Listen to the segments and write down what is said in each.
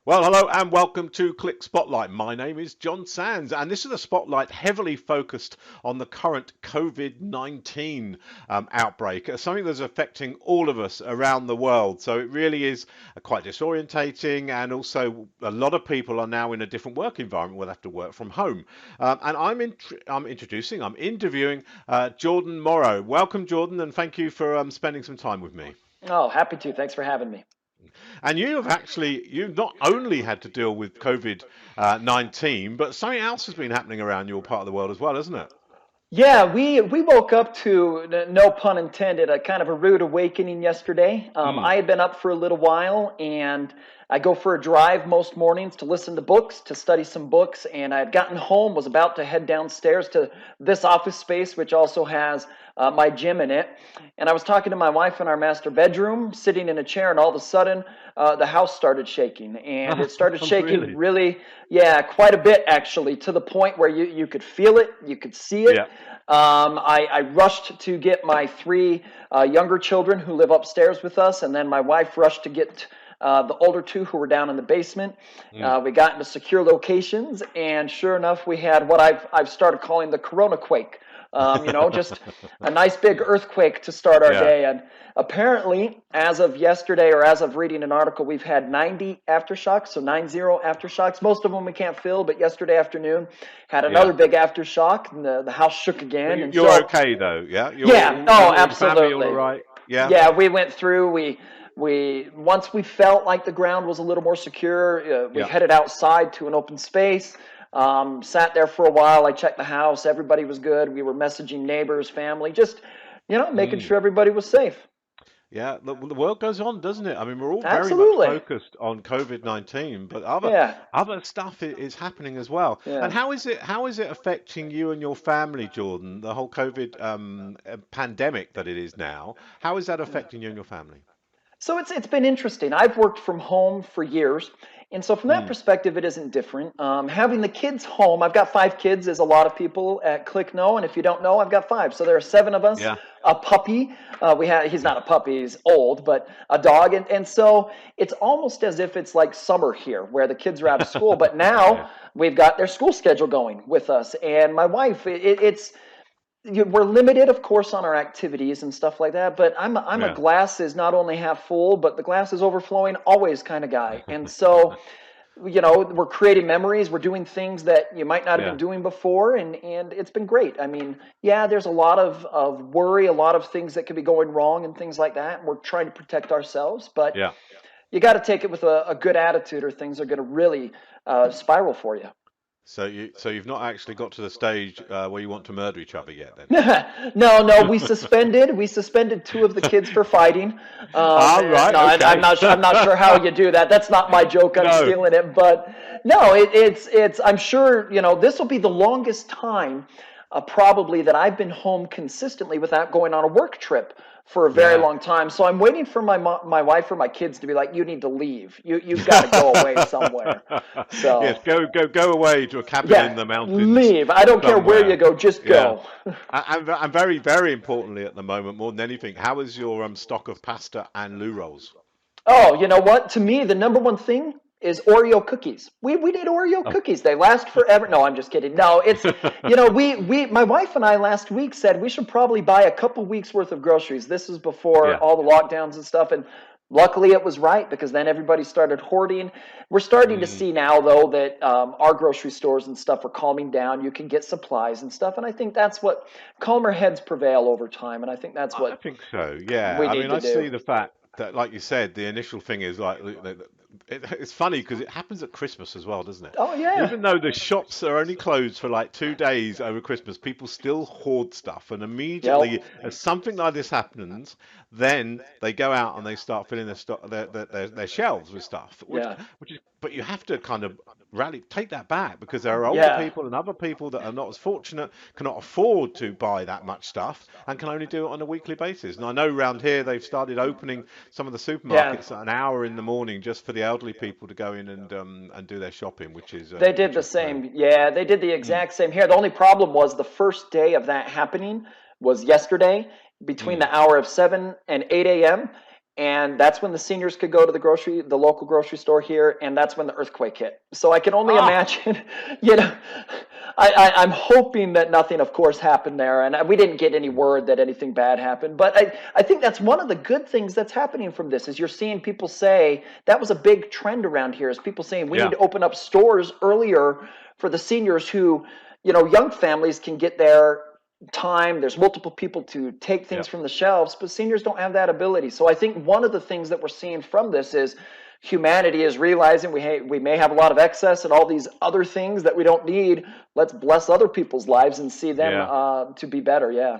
Well, hello and welcome to Click Spotlight. My name is John Sands, and this is a spotlight heavily focused on the current COVID-19 outbreak, something that's affecting all of us around the world. So it really is quite disorientating, and also a lot of people are now in a different work environment where they have to work from home. And I'm interviewing Jordan Morrow. Welcome, Jordan, and thank you for spending some time with me. Oh, happy to. Thanks for having me. And you've not only had to deal with COVID 19, but something else has been happening around your part of the world as well, isn't it? Yeah, we woke up to, no pun intended, a kind of a rude awakening yesterday. I Mm, had been up for a little while, and I go for a drive most mornings to listen to books, to study some books, and I had gotten home, was about to head downstairs to this office space, which also has my gym in it. And I was talking to my wife in our master bedroom, sitting in a chair, and all of a sudden, the house started shaking, and it started shaking really? really, yeah, quite a bit actually, to the point where you could feel it, you could see it. Yeah. I rushed to get my three younger children who live upstairs with us, and then my wife rushed to get the older two who were down in the basement. Mm. We got into secure locations, and sure enough, we had what I've started calling the Corona quake. Just a nice big earthquake to start our Yeah. day. And apparently, as of yesterday, or as of reading an article, we've had 90 aftershocks, so 90 aftershocks. Most of them we can't feel, but yesterday afternoon had another Yeah. big aftershock, and the house shook But again. And you're so, okay though, yeah? yeah, oh, You and family all absolutely. right? Yeah. Yeah, we went through. We once we felt like the ground was a little more secure, we Yeah. headed outside to an open space. Sat there for a while. I checked the house. Everybody was good. We were messaging neighbors, family, just making Mm. sure everybody was safe. Yeah, the world goes on, doesn't it? I mean, we're all very much Absolutely. focused on COVID-19, but Yeah. other stuff is happening as well. And Yeah. how is it affecting you and your family, Jordan? The whole COVID pandemic that it is now. How is that Yeah. affecting you and your family? So it's been interesting. I've worked from home for years, and so from that Mm, perspective, it isn't different. Having the kids home, I've got five kids, as a lot of people at Click know, and if you don't know, I've got five. So there are seven of us. yeah, A puppy. He's not a puppy, he's old, but a dog, and so it's almost as if it's like summer here, where the kids are out of school. But yeah, now we've got their school schedule going with us, and my wife. We're limited, of course, on our activities and stuff like that. But I'm a yeah. glass is not only half full, but the glass is overflowing always kind of guy. And so, we're creating memories. We're doing things that you might not have been Yeah, doing before, and it's been great. I mean, yeah, there's a lot of worry, a lot of things that could be going wrong and things like that. We're trying to protect ourselves, but yeah. you got to take it with a good attitude, or things are going to really spiral for you. So you've not actually got to the stage where you want to murder each other yet, then? No, we suspended two of the kids for fighting. Ah, No, right, I'm okay. not sure how you do that. That's not my joke. I'm No. stealing it, but no, it's. I'm sure this will be the longest time, probably, that I've been home consistently without going on a work trip for a very Yeah. long time. So I'm waiting for my wife or my kids to be like, "You need to leave. You've got to go away somewhere." Yes, So go away to a cabin in yeah, the mountains leave. I don't care where you somewhere. go. Just Yeah. go. And very importantly at the moment, more than anything, how is your stock of pasta and loo rolls? Oh, you know what? To me, the number one thing is Oreo cookies. We need Oreo Oh. cookies. They last forever. No, I'm just kidding. No, it's we my wife and I last week said we should probably buy a couple weeks worth of groceries. This is before Yeah. all the lockdowns and stuff, and luckily it was right, because then everybody started hoarding. We're starting to Mm. see now, though, that our grocery stores and stuff are calming down. You can get supplies and stuff, and I think that's what calmer heads prevail over time, and I think that's I what think so, yeah. we I mean, need to I do. see the fact that, like you said, the initial thing is like it's funny because it happens at Christmas as well, doesn't it? Oh yeah, Even though the shops are only closed for like 2 days over Christmas, people still hoard stuff, and yep, immediately as something like this happens, then they go out and they start filling their shelves with stuff, yeah, which is, but you have to kind of take that back, because there are older yeah. people and other people that are not as fortunate, cannot afford to buy that much stuff, and can only do it on a weekly basis. And I know around here they've started opening some of the Yeah, supermarkets at an hour in the morning just for the elderly people to go in and do their shopping, they did which the is great. same. Yeah, they did the Mm, exact same here. The only problem was the first day of that happening was yesterday, between mm. the hour of 7 and 8 a.m. And that's when the seniors could go to the local grocery store here, and that's when the earthquake hit. So I can only Ah, imagine, you know, I'm hoping that nothing, of course, happened there, and we didn't get any word that anything bad happened. But I think that's one of the good things that's happening from this is you're seeing people say that was a big trend around here is people saying we need yeah, to open up stores earlier for the seniors who, young families can get their time. There's multiple people to take yeah. things from the shelves, but seniors don't have that ability. So I think one of the things that we're seeing from this is humanity is realizing we may have a lot of excess and all these other things that we don't need. Let's bless other people's lives and see them Yeah. to be better. Yeah.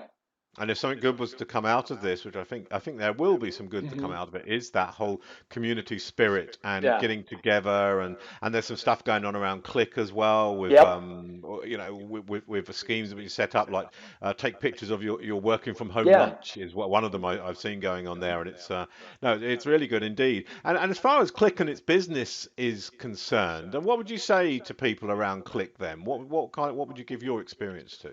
And if something good was to come out of this, which I think there will be some good to come Hmm. out of it, is that whole community spirit and Yeah. getting together, and there's some stuff going on around Click as well with Yep. with the schemes that we set up, like take pictures of your working from home Yeah. lunch is one of them I've seen going on there, and it's no, it's really good indeed. And as far as Click and its business is concerned, and what would you say to people around Click then? What would you give your experience to?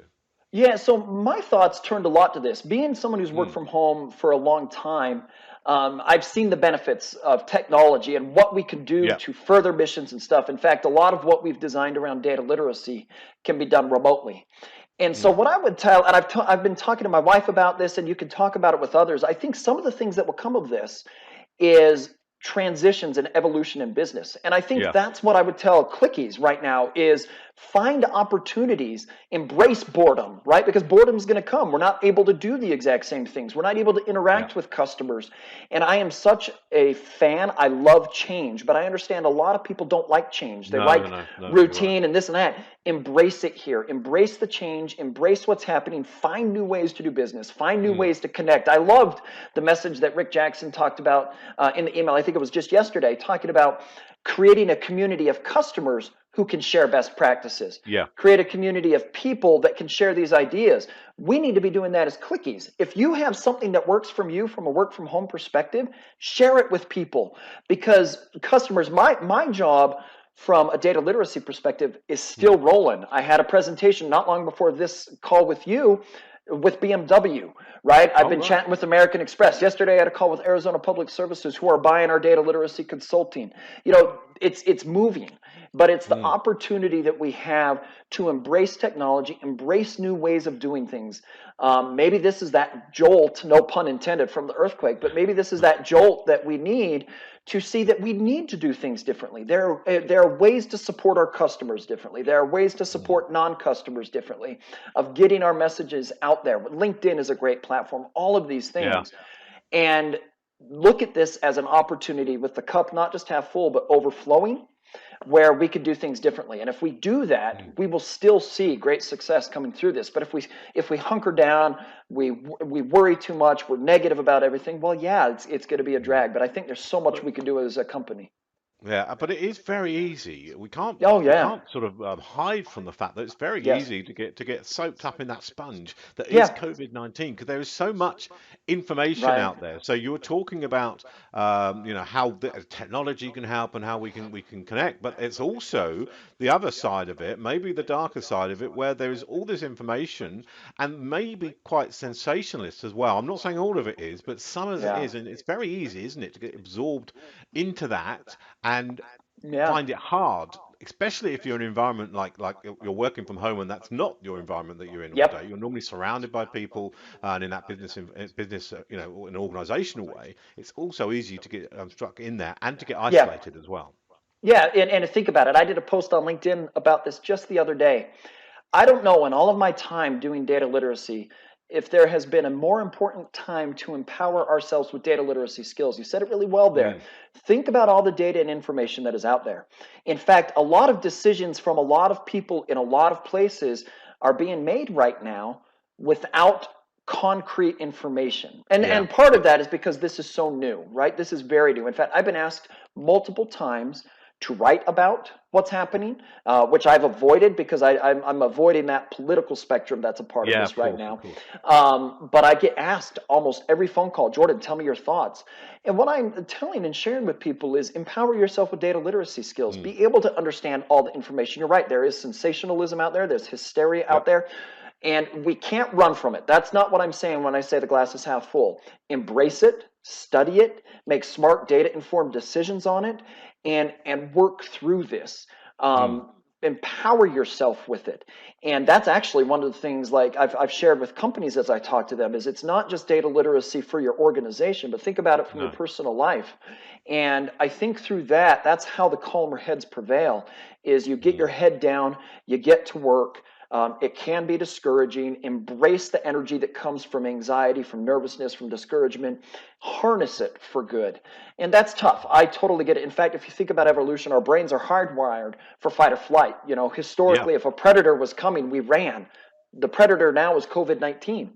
Yeah, so my thoughts turned a lot to this. Being someone who's worked Mm, from home for a long time, I've seen the benefits of technology and what we can do yeah. to further missions and stuff. In fact, a lot of what we've designed around data literacy can be done remotely. And so, Mm, what I would tell, and I've been talking to my wife about this, and you can talk about it with others. I think some of the things that will come of this is transitions and evolution in business. And I think yeah. that's what I would tell clickies right now is find opportunities, embrace boredom, right? Because boredom is going to come. We're not able to do the exact same things. We're not able to Yeah. interact with customers. And I am such a fan. I love change, but I understand a lot of people don't like change. They No, like no, no, you're right. routine and this and that. Embrace it here. Embrace the change. Embrace what's happening. Find new ways to do business. Find new Mm, ways to connect. I loved the message that Rick Jackson talked about in the email. I think it was just yesterday, talking about creating a community of customers who can share best practices. yeah. Create a community of people that can share these ideas. We need to be doing that as clickies. If you have something that works from you from a work from home perspective, share it with people because customers, my job from a data literacy perspective is Mm. still rolling. I had a presentation not long before this call with you with BMW, right? I've Oh, been right. chatting with American Express. Yesterday I had a call with Arizona Public Services who are buying our data literacy consulting. It's moving, but it's the Mm. opportunity that we have to embrace technology, embrace new ways of doing things. Maybe this is that jolt, no pun intended, from the earthquake, but maybe this is that jolt that we need to see that we need to do things differently. There are ways to support our customers differently. There are ways to Mm. support non-customers differently, of getting our messages out there. LinkedIn is a great platform, all of these Yeah. things. And look at this as an opportunity with the cup not just half full, but overflowing, where we could do things differently. And if we do that, Mm. we will still see great success coming through this. But if we hunker down, we worry too much, we're negative about everything, well, yeah, it's going to be a Mm. drag. But I think there's so much But we can do as a company. yeah, but it is very easy. We can't Oh we yeah. can't sort of hide from the fact that it's very Yes. easy to get soaked up in that sponge that is Yeah. COVID-19 because there is so much information Right. out there. So you were talking about how the technology can help and how we can connect, but it's also the other side of it, maybe the darker side of it, where there is all this information and maybe quite sensationalist as well. I'm not saying all of it is, but some of it Yeah. is, and it's very easy, isn't it, to get absorbed into that and Yeah. find it hard, especially if you're in an environment like you're working from home and that's not your environment that you're in all day. Yep. You're normally surrounded by people, and in that business, in an organizational way, it's also easy to get stuck in there and to get Yeah. isolated as well. Yeah. And to think about it, I did a post on LinkedIn about this just the other day. I don't know in all of my time doing data literacy if there has been a more important time to empower ourselves with data literacy skills. You said it really well there. Mm, Think about all the data and information that is out there. In fact, a lot of decisions from a lot of people in a lot of places are being made right now without concrete information. yeah, And part yeah, of that is because this is so new, right? This is very new. In fact, I've been asked multiple times to write about what's happening, which I've avoided because I'm avoiding that political spectrum that's a part of yeah. this Of right course, of now. course. But I get asked almost every phone call, Jordan, tell me your thoughts. And what I'm telling and sharing with people is empower yourself with data literacy skills. Mm, Be able to understand all the information. You're right, there is sensationalism out there, there's hysteria out yep. there. And we can't run from it. That's not what I'm saying when I say the glass is half full. Embrace it, study it, make smart data informed decisions on it, and work through this. Mm. Empower yourself with it. And that's actually one of the things, like I've shared with companies as I talk to them, is it's not just data literacy for your organization, but think about it from your No. personal life. And I think through that, that's how the calmer heads prevail, is you get your Mm. head down, you get to work. It can be discouraging. Embrace the energy that comes from anxiety, from nervousness, from discouragement. Harness it for good. And that's tough. I totally get it. In fact, if you think about evolution, our brains are hardwired for fight or flight. You know, Yeah. historically, if a predator was coming, we ran. The predator now is COVID-19.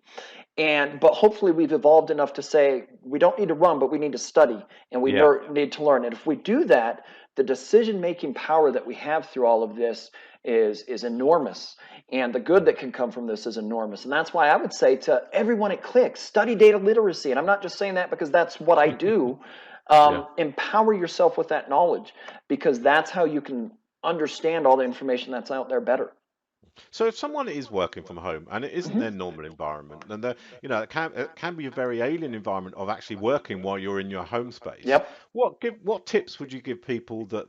But hopefully we've evolved enough to say we don't need to run, but we need to study, and we Yeah. need to learn. And if we do that, the decision making power that we have through all of this is enormous, and the good that can come from this is enormous. And that's why I would say to everyone at Click, study data literacy. And I'm not just saying that because that's what I do. Yeah. Empower yourself with that knowledge, because that's how you can understand all the information that's out there better. So if someone is working from home and it isn't Hmm. their normal environment, then it can be a very alien environment of actually working while you're in your home space. Yep. What tips would you give people that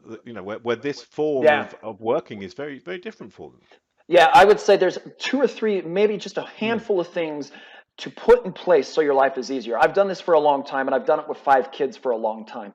where this form Yeah. of working is very very different for them? Yeah, I would say there's two or three, maybe just a Mm. handful of things to put in place so your life is easier. I've done this for a long time, and I've done it with 5 kids for a long time.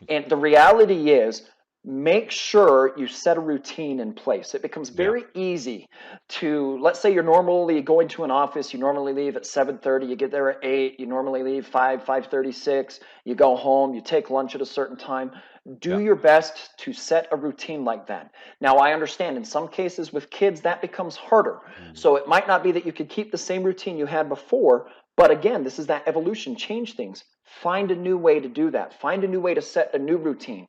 And the reality is, make sure you set a routine in place. It becomes Yeah. very easy to, let's say you're normally going to an office, you normally leave at 7:30, you get there at 8, you normally leave 5:36, you go home, you take lunch at a certain time. Do Yeah. your best to set a routine like that. Now, I understand in some cases with kids that becomes harder. Mm. So it might not be that you could keep the same routine you had before, but again, this is that evolution, change things. Find a new way to do that. Find a new way to set a new routine.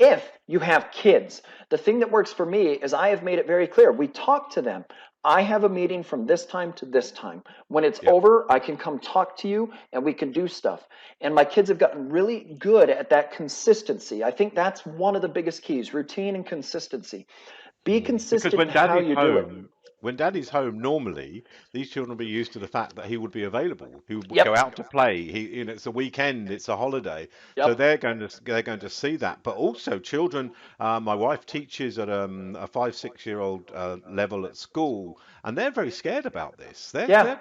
If you have kids, the thing that works for me is I have made it very clear. We talk to them. I have a meeting from this time to this time. When it's Yeah. over, I can come talk to you and we can do stuff. And my kids have gotten really good at that consistency. I think that's one of the biggest keys, routine and consistency. Be Because consistent in how you do it. when daddy's home, normally these children will be used to the fact that he would be available. He would go Yep. out to play. It's a weekend, it's a holiday, so Yep. they're going to see that. But also, children. My wife teaches at a 5, 6 year old level at school, and they're very scared about this. Yeah.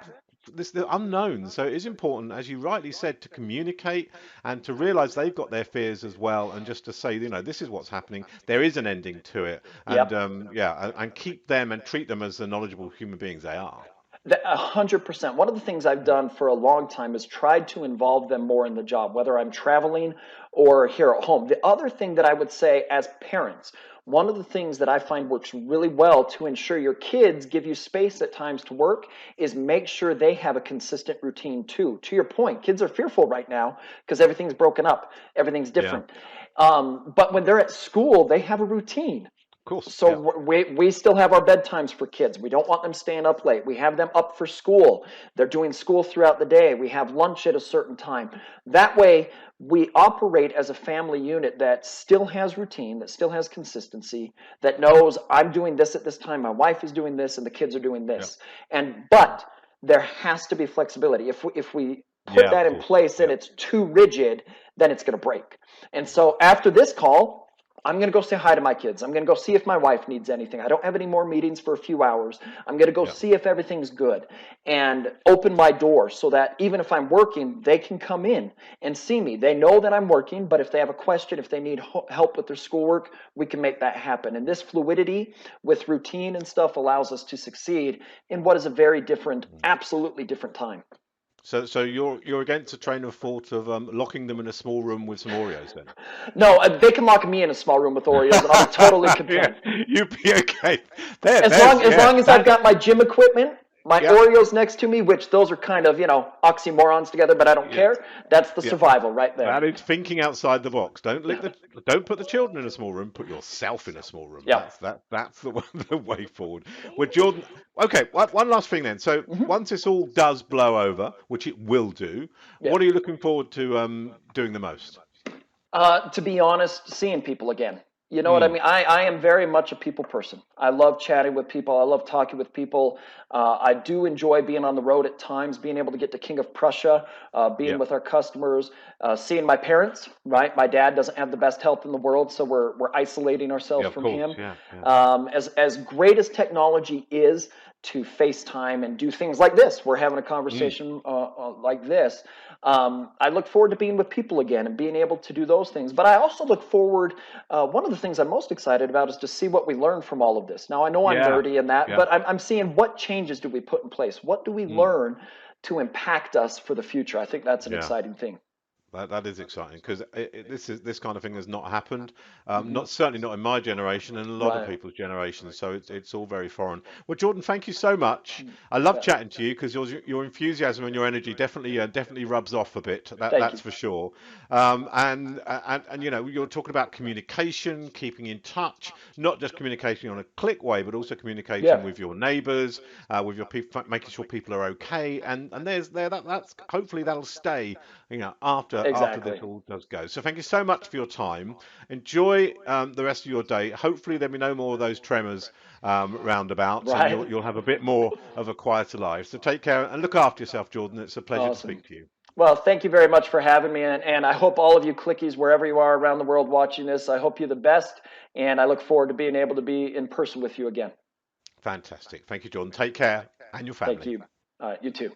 This the unknown. So it is important, as you rightly said, to communicate and to realize they've got their fears as well, and just to say, this is what's happening. There is an ending to it, and Yep. and keep them and treat them as the knowledgeable human beings they are. 100%. One of the things I've done for a long time is tried to involve them more in the job, whether I'm traveling or here at home. The other thing that I would say as parents, one of the things that I find works really well to ensure your kids give you space at times to work is make sure they have a consistent routine too. To your point, kids are fearful right now because everything's broken up, everything's Yeah, different. But when they're at school, they have a routine. of course. Yeah, So we still have our bedtimes for kids. We don't want them staying up late. We have them up for school. They're doing school throughout the day. We have lunch at a certain time. That way, we operate as a family unit that still has routine, that still has consistency, that knows I'm doing this at this time, my wife is doing this, and the kids are doing yeah, this. But there has to be flexibility. If we put yeah. Of that in course. place and Yeah. it's too rigid, then it's going to break. And so after this call, I'm going to go say hi to my kids. I'm going to go see if my wife needs anything. I don't have any more meetings for a few hours. I'm going to go Yeah. see if everything's good and open my door so that even if I'm working, they can come in and see me. They know that I'm working, but if they have a question, if they need help with their schoolwork, we can make that happen. And this fluidity with routine and stuff allows us to succeed in what is a very different, absolutely different time. So you're against a train of thought of locking them in a small room with some Oreos then? No, they can lock me in a small room with Oreos and I'll be totally Yeah, content. you'd be okay. There, As long there's as yeah, long as I've that got my gym equipment, my yeah, Oreos next to me, which those are kind of, oxymorons together, but I don't yeah, care. That's the yeah. survival right there. That is thinking outside the box. Don't put the children in a small room. Put yourself in a small room. Yeah. That's the the way forward. Well, Jordan. Okay, one last thing then. So Hmm. once this all does blow over, which it will do, Yeah. what are you looking forward to doing the most? To be honest, seeing people again. You know what I Mm. mean? I am very much a people person. I love chatting with people. I love talking with people. I do enjoy being on the road at times, being able to get to King of Prussia, being Yeah. with our customers, seeing my parents, right? My dad doesn't have the best health in the world, so we're isolating Yeah, ourselves of from course. him. Yeah. Yeah. As great as technology is to FaceTime and do things like this, we're having a Mm. conversation like this. I look forward to being with people again and being able to do those things. But I also look forward, one of the things I'm most excited about is to see what we learn from all of this. Now, I know I'm Yeah. nerdy in that, Yeah. but I'm seeing what changes do we put in place? What do we Mm. learn to impact us for the future? I think that's an Yeah. exciting thing. That is exciting because this kind of thing has not happened, Hmm. not certainly not in my generation and a lot of Right. people's generations. So it's all very foreign. Well, Jordan, thank you so much. You I love bet. chatting to you because your enthusiasm and your energy definitely rubs off a bit. Thank That's you. for sure. And you know you're talking about communication, keeping in touch, not just communicating on a click way, but also communicating Yeah, with your neighbours, with your people, making sure people are okay. And that's hopefully that'll stay after this exactly. all does go. So thank you so much for your time. Enjoy the rest of your day. Hopefully there'll be no more of those tremors roundabouts, and Right. you'll have a bit more of a quieter life. So take care and look after yourself, Jordan. It's a pleasure to Awesome. speak to you. Well, thank you very much for having me. And I hope all of you clickies, wherever you are around the world watching this, I hope you're the best. And I look forward to being able to be in person with you again. Fantastic. Thank you, Jordan. Take care and your Thank family. you. You too.